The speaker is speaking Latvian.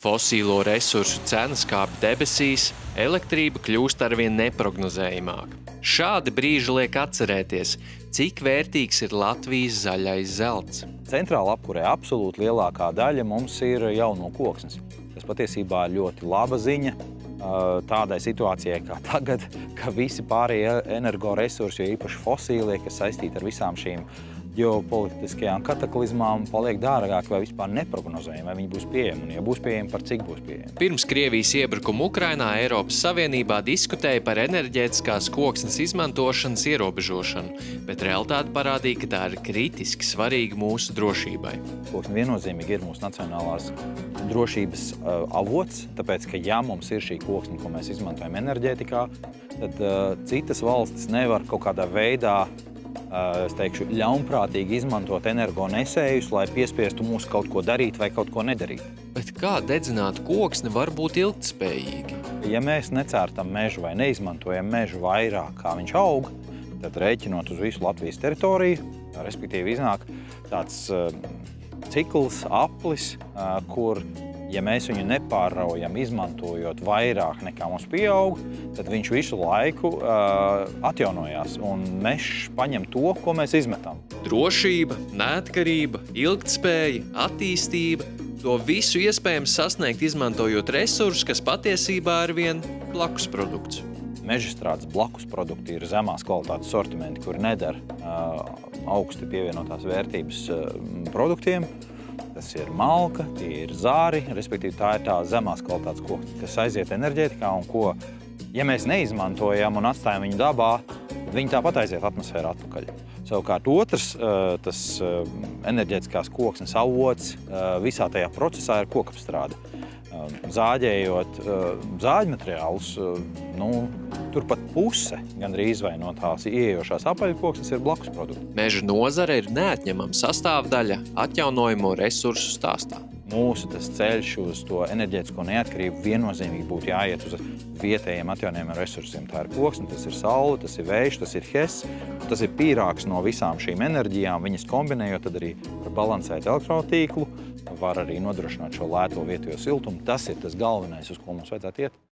Fosīlo resursu cenas kāp debesīs, elektrība kļūst arvien neprognozējamāka. Šādi brīži liek atcerēties, cik vērtīgs ir Latvijas zaļais zelts. Centrāla apkurē absolūti lielākā daļa mums ir jau no koksnes. Tas patiesībā ir ļoti laba ziņa tādai situācijai kā tagad, ka visi pārējie energoresursi, jo īpaši fosīlie, kas saistīti ar visām šīm ģeopolitiskajām kataklizmām, paliek dārgāki vai vispār neprognozējami, vai viņi būs pieejami, un ja būs pieejami, par cik būs pieejami. Pirms Krievijas iebrukuma Ukrainā Eiropas Savienībā diskutēja par enerģētiskās koksnes izmantošanas ierobežošanu, bet realitāte parādīja, ka tā ir kritiski svarīga mūsu drošībai. Koksne viennozīmīgi ir mūsu nacionālās drošības avots, tāpēc, ka ja mums ir šī koksne, ko mēs izmantojam enerģētikā, tad citas valstis nevar kaut kādā veidā es teikšu, ļaunprātīgi izmantot energonesējus, lai piespiestu mūs kaut ko darīt vai kaut ko nedarīt. Bet kā dedzināt koksni var būt ilgtspējīgi? Ja mēs necērtam mežu vai neizmantojam mežu vairāk, kā viņš aug, tad rēķinot uz visu Latvijas teritoriju, respektīvi iznāk tāds cikls, aplis, kur, ja mēs viņu nepārraujam, izmantojot vairāk nekā mums pieaug, tad viņš visu laiku atjaunojās un mežs paņem to, ko mēs izmetam. Drošība, neatkarība, ilgtspēja, attīstība – to visu iespējams sasniegt, izmantojot resursus, kas patiesībā ir vien blakus produkts. Mežstrādes blakus produkti ir zemās kvalitātes sortimenti, kuri nedara augsti pievienotās vērtības produktiem. Tas ir malka, tie ir zāri, respektīvi tā ir tā zemās kvalitātes koksne, kas aiziet enerģētikā un ko, ja mēs neizmantojam un atstājam viņu dabā, tad viņi tāpat aiziet atmosfērā atpakaļ. Savukārt otrs, tas enerģētiskās koksnes avots visā tajā procesā ir kokapstrāde. Zāģējot zāģmateriālus, turpat puse gandrīz vai no tās ieejošās apaļkoksnes ir blakus produkti. Meža nozare ir neatņemama sastāvdaļa atjaunojamo resursu stāstā. Mūsu tas ceļš uz to enerģētisko neatkarību viennozīmīgi būtu jāiet uz vietējiem atjaunojamiem resursiem. Tā ir koksne, tas ir saule, tas ir vējš, tas ir hess, tas ir pīrāgs no visām šīm enerģijām. Viņas kombinējot, tad arī var balansēt elektrotīklu, var arī nodrošināt šo lēto vietējo siltumu. Tas ir tas galvenais, uz ko mums vajadzētu iet.